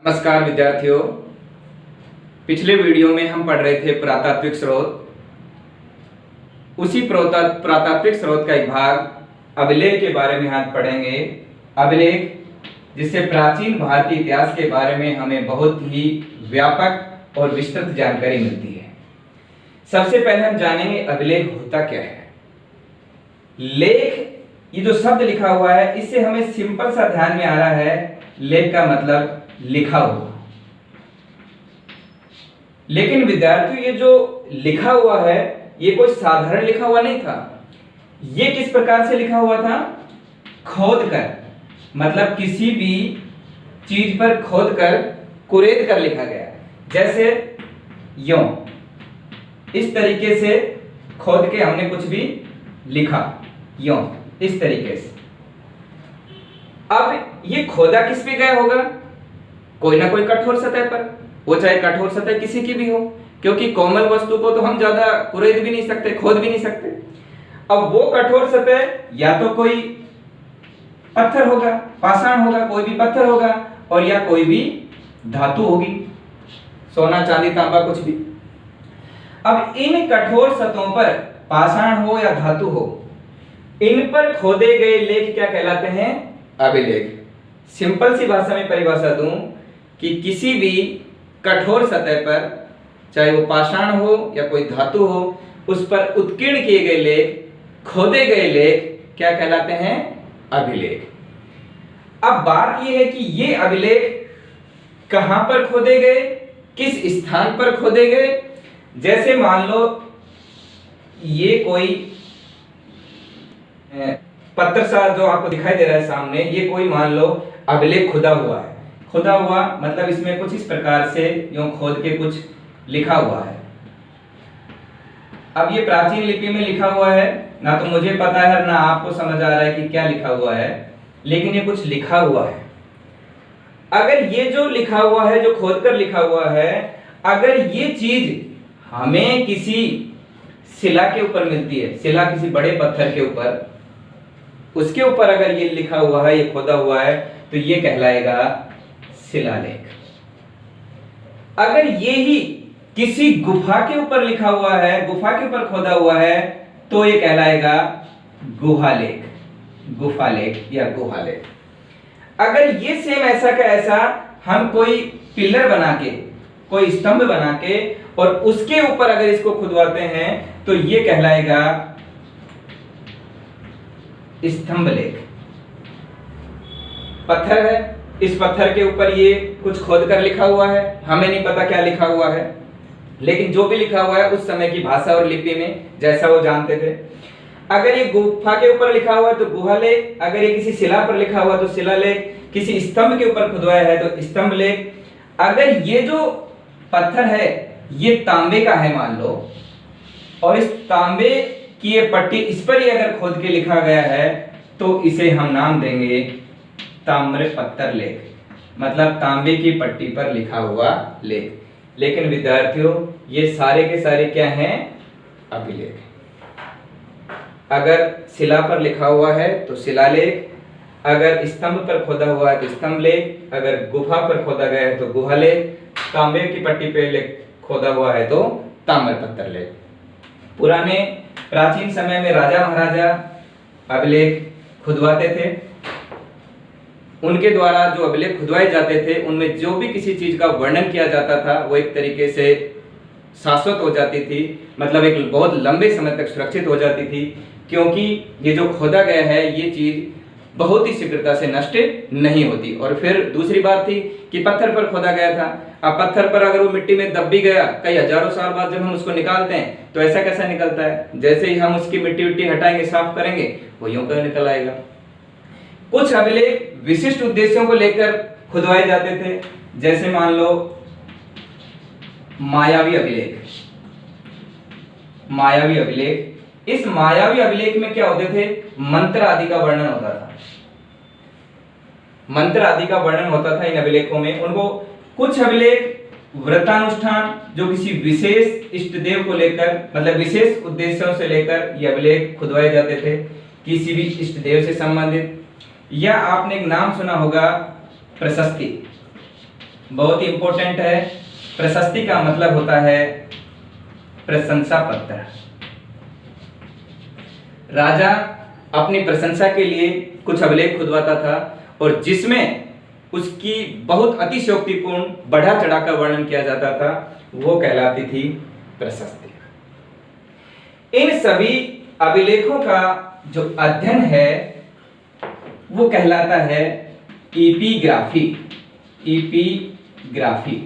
नमस्कार विद्यार्थियों। पिछले वीडियो में हम पढ़ रहे थे पुरातात्विक स्रोत। उसी पुरातात्विक स्रोत का एक भाग अभिलेख के बारे में आज पढ़ेंगे। अभिलेख, जिससे प्राचीन भारतीय इतिहास के बारे में हमें बहुत ही व्यापक और विस्तृत जानकारी मिलती है। सबसे पहले हम जानेंगे अभिलेख होता क्या है। लेख, ये जो शब्द लिखा हुआ है, इससे हमें सिंपल सा ध्यान में आ रहा है, लेख का मतलब लिखा हुआ। लेकिन विद्यार्थियों, ये जो लिखा हुआ है, ये कोई साधारण लिखा हुआ नहीं था। ये किस प्रकार से लिखा हुआ था? खोद कर, मतलब किसी भी चीज पर खोद कर, कुरेद कर लिखा गया। जैसे यों, इस तरीके से खोद के हमने कुछ भी लिखा, यों, इस तरीके से। अब ये खोदा किस पे गया होगा? कोई ना कोई कठोर सतह पर, वो चाहे कठोर सतह किसी की भी हो, क्योंकि कोमल वस्तु को तो हम ज्यादा कुरेद भी नहीं सकते, खोद भी नहीं सकते। अब वो कठोर सतह या तो कोई पत्थर होगा, पाषाण होगा, कोई भी पत्थर होगा, और या कोई भी धातु होगी, सोना चांदी तांबा कुछ भी। अब इन कठोर सतहों पर, पाषाण हो या धातु हो, इन पर खोदे गए लेख क्या कहलाते हैं? अभिलेख। सिंपल सी भाषा में परिभाषा दूं कि किसी भी कठोर सतह पर, चाहे वो पाषाण हो या कोई धातु हो, उस पर उत्कीर्ण किए गए लेख, खोदे गए लेख क्या कहलाते हैं? अभिलेख। अब बात यह है कि ये अभिलेख कहां पर खोदे गए, किस स्थान पर खोदे गए। जैसे मान लो ये कोई पत्थर सा जो आपको दिखाई दे रहा है सामने, ये कोई मान लो अभिलेख खुदा हुआ है। खुदा हुआ मतलब इसमें कुछ इस प्रकार से यूं खोद के कुछ लिखा हुआ है। अब ये प्राचीन लिपि में लिखा हुआ है, ना तो मुझे पता है ना आपको समझ आ रहा है कि क्या लिखा हुआ है, लेकिन ये कुछ लिखा हुआ है। अगर ये जो लिखा हुआ है, जो खोद कर लिखा हुआ है, अगर ये चीज हमें किसी शिला के ऊपर मिलती है, शिला किसी बड़े पत्थर के ऊपर, उसके ऊपर अगर ये लिखा हुआ है, ये खोदा हुआ है, तो ये कहलाएगा शिलालेख। अगर ये ही किसी गुफा के ऊपर लिखा हुआ है, गुफा के ऊपर खोदा हुआ है, तो ये कहलाएगा गुहालेख, गुफालेख या गुहालेख। अगर ये सेम ऐसा का ऐसा हम कोई पिलर बना के, कोई स्तंभ बना के, और उसके ऊपर अगर इसको खुदवाते हैं, तो ये कहलाएगा स्तंभ लेख। पत्थर है, इस पत्थर के ऊपर ये कुछ खोद कर लिखा हुआ है, हमें नहीं पता क्या लिखा हुआ है, लेकिन जो भी लिखा हुआ है उस समय की भाषा और लिपि में जैसा वो जानते थे। अगर ये गुफा के ऊपर लिखा हुआ है तो गुहालेख, अगर ये किसी शिला पर लिखा हुआ तो शिलालेख, किसी स्तंभ के ऊपर खुदवाया है तो स्तंभ लेख। अगर ये जो पत्थर है ये तांबे का है मान लो, और इस तांबे की ये पट्टी, इस पर ही अगर खोद के लिखा गया है, तो इसे हम नाम देंगे ताम्रपत्र लेख, मतलब तांबे की पट्टी पर लिखा हुआ लेख। लेकिन विद्यार्थियों, ये सारे के सारे क्या हैं? अभिलेख। अगर शिला पर लिखा हुआ है तो शिलालेख, अगर स्तंभ पर खोदा हुआ है तो स्तंभ लेख, अगर गुफा पर खोदा गया है तो गुहालेख, तांबे की पट्टी पे खोदा हुआ है तो ताम्रपत्र लेख। पुराने प्राचीन समय में राजा महाराजा अभिलेख खुदवाते थे। उनके द्वारा जो अभिलेख खुदवाए जाते थे, उनमें जो भी किसी चीज का वर्णन किया जाता था, वो एक तरीके से शाश्वत हो जाती थी, मतलब एक बहुत लंबे समय तक सुरक्षित हो जाती थी, क्योंकि ये जो खोदा गया है ये चीज बहुत ही शीघ्रता से नष्ट नहीं होती। और फिर दूसरी बात थी कि पत्थर पर खोदा गया था। अब पत्थर पर अगर वो मिट्टी में दब भी गया, कई हजारों साल बाद जब हम उसको निकालते हैं, तो ऐसा कैसा निकलता है? जैसे ही हम उसकी मिट्टी विट्टी हटाएंगे, साफ करेंगे, वो यूं कर निकल आएगा। कुछ अभिलेख विशिष्ट उद्देश्यों को लेकर खुदवाए जाते थे, जैसे मान लो मायावी अभिलेख। मायावी अभिलेख, इस मायावी अभिलेख में क्या होते थे? मंत्र आदि का वर्णन होता था। मंत्र आदि का वर्णन होता था इन अभिलेखों में। उनको कुछ अभिलेख व्रतानुष्ठान, जो किसी विशेष इष्ट देव को लेकर, मतलब विशेष उद्देश्यों से लेकर ये अभिलेख खुदवाए जाते थे, किसी भी इष्ट देव से संबंधित। या आपने एक नाम सुना होगा प्रशस्ति। बहुत ही इंपॉर्टेंट है। प्रशस्ति का मतलब होता है प्रशंसा पत्र। राजा अपनी प्रशंसा के लिए कुछ अभिलेख खुदवाता था और जिसमें उसकी बहुत अतिशयोक्तिपूर्ण बढ़ा चढ़ाकर वर्णन किया जाता था, वो कहलाती थी प्रशस्ति। इन सभी अभिलेखों का जो अध्ययन है वो कहलाता है एपिग्राफी। एपिग्राफी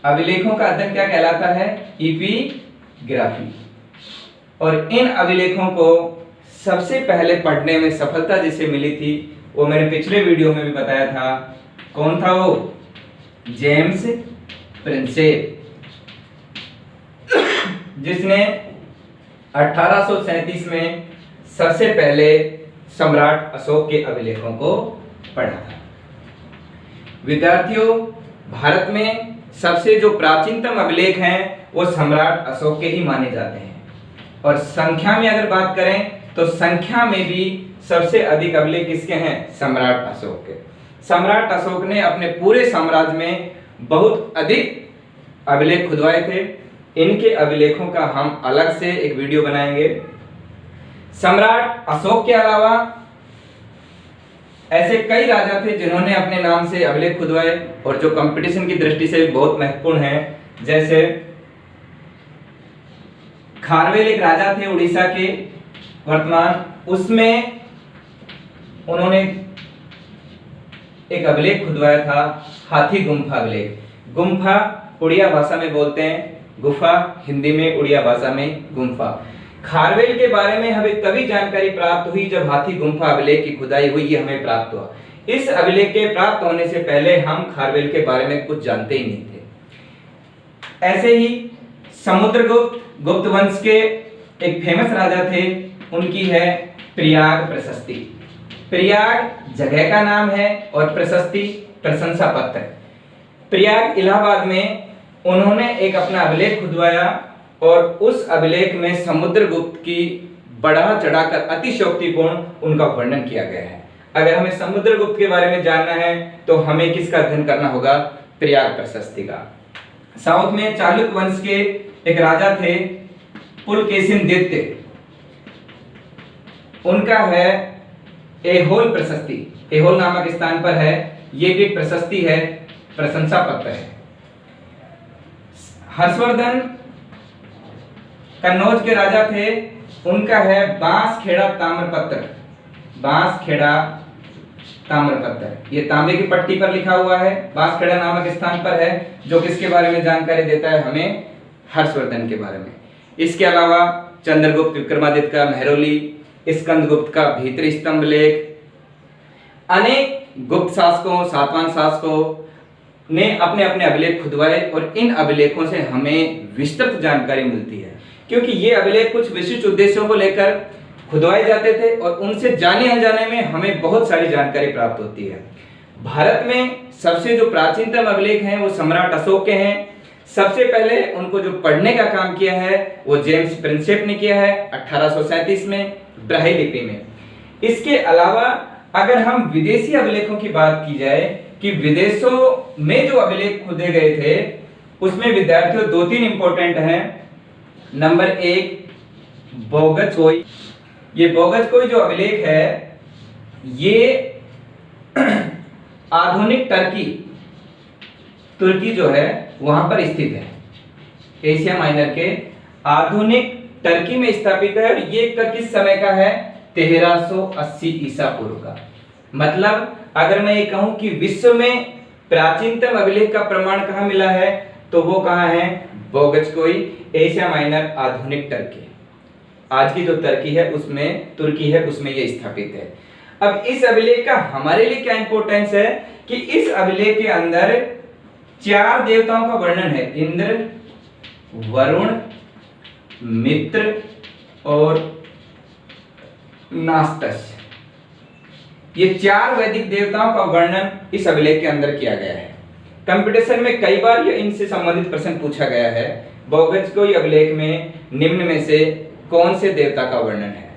अभिलेखों का अध्ययन क्या कहलाता है? एपिग्राफी। और इन अभिलेखों को सबसे पहले पढ़ने में सफलता जिसे मिली थी वो मैंने पिछले वीडियो में भी बताया था। कौन था वो? जेम्स प्रिंसेप, जिसने 1837 में सबसे पहले सम्राट अशोक के अभिलेखों को पढ़ा था। विद्यार्थियों, भारत में सबसे जो प्राचीनतम अभिलेख हैं वो सम्राट अशोक के ही माने जाते हैं। और संख्या में अगर बात करें तो संख्या में भी सबसे अधिक अभिलेख किसके हैं? सम्राट अशोक के। सम्राट अशोक ने अपने पूरे साम्राज्य में बहुत अधिक अभिलेख खुदवाए थे। इनके अभिलेखों का हम अलग से एक वीडियो बनाएंगे। सम्राट अशोक के अलावा ऐसे कई राजा थे जिन्होंने अपने नाम से अभिलेख खुदवाए और जो कंपटीशन की दृष्टि से बहुत महत्वपूर्ण है। जैसे खारवेल एक राजा थे उड़ीसा के वर्तमान, उसमें उन्होंने एक अभिलेख खुदवाया था, हाथी गुम्फा अभिलेख। गुम्फा उड़िया भाषा में बोलते हैं, गुफा हिंदी में, उड़िया भाषा में गुम्फा। खारवेल के बारे में हमें तभी जानकारी प्राप्त हुई जब हाथी गुम्फा अभिलेख की खुदाई हुई, ये हमें प्राप्त हुआ। इस अभिलेख के प्राप्त होने से पहले हम खारवेल के बारे में कुछ जानते ही नहीं थे। ऐसे ही समुद्रगुप्त, गुप्त वंश के एक फेमस राजा थे, उनकी है प्रयाग प्रशस्ति। प्रयाग जगह का नाम है और प्रशस्ति प्रशंसा पत्र। प्रयाग इलाहाबाद में उन्होंने एक अपना अभिलेख खुदवाया और उस अभिलेख में समुद्रगुप्त की बढ़ा चढ़ाकर अतिशयोक्तिपूर्ण उनका वर्णन किया गया है। अगर हमें समुद्रगुप्त के बारे में जानना है तो हमें किसका अध्ययन करना होगा? प्रयाग प्रशस्ति का। साउथ में चालुक्य वंश के एक राजा थे पुलकेशिनदित्य, उनका है ऐहोल प्रशस्ति। ऐहोल नामक स्थान पर है, ये भी प्रशस्ति है, प्रशंसा पत्र है। हर्षवर्धन कन्नौज के राजा थे, उनका है बांसखेड़ा ताम्रपत्र। बांसखेड़ा ताम्रपत्र, ये तांबे की पट्टी पर लिखा हुआ है, बांसखेड़ा नामक स्थान पर है, जो किसके बारे में जानकारी देता है हमें? हर्षवर्धन के बारे में। इसके अलावा चंद्रगुप्त विक्रमादित्य का मेहरौली, स्कंदगुप्त का भीतरी स्तंभ लेख, अनेक गुप्त शासकों, सातवाहन शासकों ने अपने अपने अभिलेख खुदवाए और इन अभिलेखों से हमें विस्तृत जानकारी मिलती है, क्योंकि ये अभिलेख कुछ विशिष्ट उद्देश्यों को लेकर खुदवाए जाते थे और उनसे जाने अनजाने में हमें बहुत सारी जानकारी प्राप्त होती है। भारत में सबसे जो प्राचीनतम अभिलेख हैं वो सम्राट अशोक के हैं। सबसे पहले उनको जो पढ़ने का काम किया है वो जेम्स प्रिंसेप ने किया है 1837 में ब्राह्मी लिपि में। इसके अलावा अगर हम विदेशी अभिलेखों की बात की जाए कि विदेशों में जो अभिलेख खुदे गए थे उसमें विद्यार्थियों 2-3 इंपॉर्टेंट हैं। Number 1 Boghazkoi. ये बोगजकोई जो अभिलेख है ये आधुनिक तुर्की जो है वहां पर स्थित है। एशिया माइनर के आधुनिक टर्की में स्थापित है और ये किस समय का है? 1380 ईसा पूर्व का। मतलब अगर मैं ये कहूं कि विश्व में प्राचीनतम अभिलेख का प्रमाण कहां मिला है तो वो कहां है? बोगजकोई, एशिया माइनर, आधुनिक टर्की। आज की जो टर्की है उसमें, तुर्की है उसमें ये स्थापित है। अब इस अभिलेख का हमारे लिए क्या इंपॉर्टेंस है कि इस अभिलेख के अंदर 4 देवताओं का वर्णन है, इंद्र, वरुण, मित्र और नास्टस। ये 4 वैदिक देवताओं का वर्णन इस अभिलेख के अंदर किया गया है। कंपटीशन में कई बार ये इनसे संबंधित प्रश्न पूछा गया है। बोगजकोई अभिलेख में निम्न में से कौन से देवता का वर्णन है?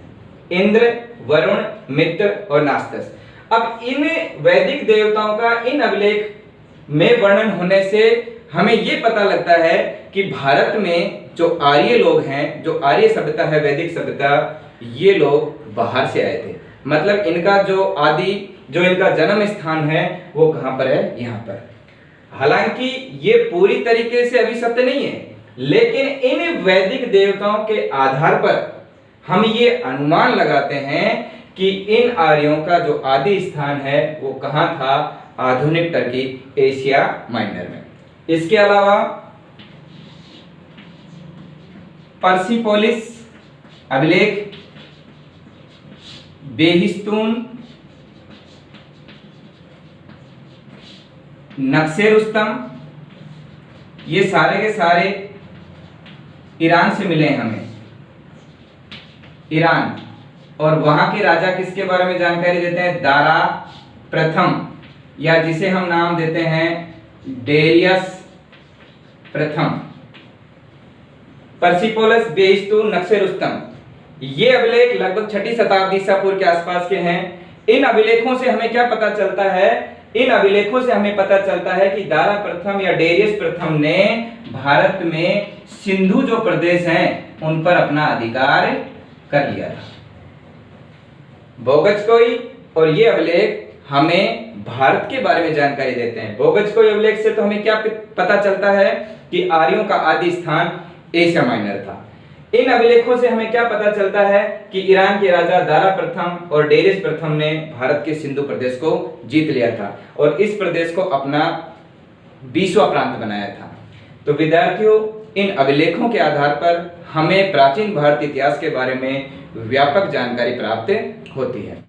इंद्र, वरुण, मित्र और नास्टस। अब इन वैदिक देवताओं का इन अभिलेख में वर्णन होने से हमें ये पता लगता है कि भारत में जो आर्य लोग हैं, जो आर्य सभ्यता है, वैदिक सभ्यता, ये लोग बाहर से आए थे। मतलब इनका जो इनका जन्म स्थान है वो कहां पर है, यहां पर। हालांकि ये पूरी तरीके से अभी सत्य नहीं है, लेकिन इन वैदिक देवताओं के आधार पर हम ये अनुमान लगाते हैं कि इन आर्यों का जो आदि स्थान है वो कहां था, आधुनिक टर्की, एशिया माइनर में। इसके अलावा पर्सिपोलिस अभिलेख, बेहिस्तून, नक्शे रुस्तम, ये सारे के सारे ईरान से मिले हैं हमें, ईरान। और वहां के राजा किसके बारे में जानकारी देते हैं, दारा प्रथम, या जिसे हम नाम देते हैं डेरियस प्रथम। पर्सिपोलिस, बेहिस्तून, नक्शे रुस्तम, ये अभिलेख लगभग 6ठी शताब्दी ईसा पूर्व के आसपास के हैं। इन अभिलेखों से हमें क्या पता चलता है, इन अभिलेखों से हमें पता चलता है कि दारा प्रथम या डेरियस प्रथम ने भारत में सिंधु जो प्रदेश हैं उन पर अपना अधिकार कर लिया था। बोगजकोई और ये अभिलेख हमें भारत के बारे में जानकारी देते हैं। बोगजकोई अभिलेख से तो हमें क्या पता चलता है कि आर्यों का आदि स्थान एशिया माइनर था। इन अभिलेखों से हमें क्या पता चलता है कि ईरान के राजा दारा प्रथम और डेरियस प्रथम ने भारत के सिंधु प्रदेश को जीत लिया था और इस प्रदेश को अपना 20वां प्रांत बनाया था। तो विद्यार्थियों, इन अभिलेखों के आधार पर हमें प्राचीन भारत इतिहास के बारे में व्यापक जानकारी प्राप्त होती है।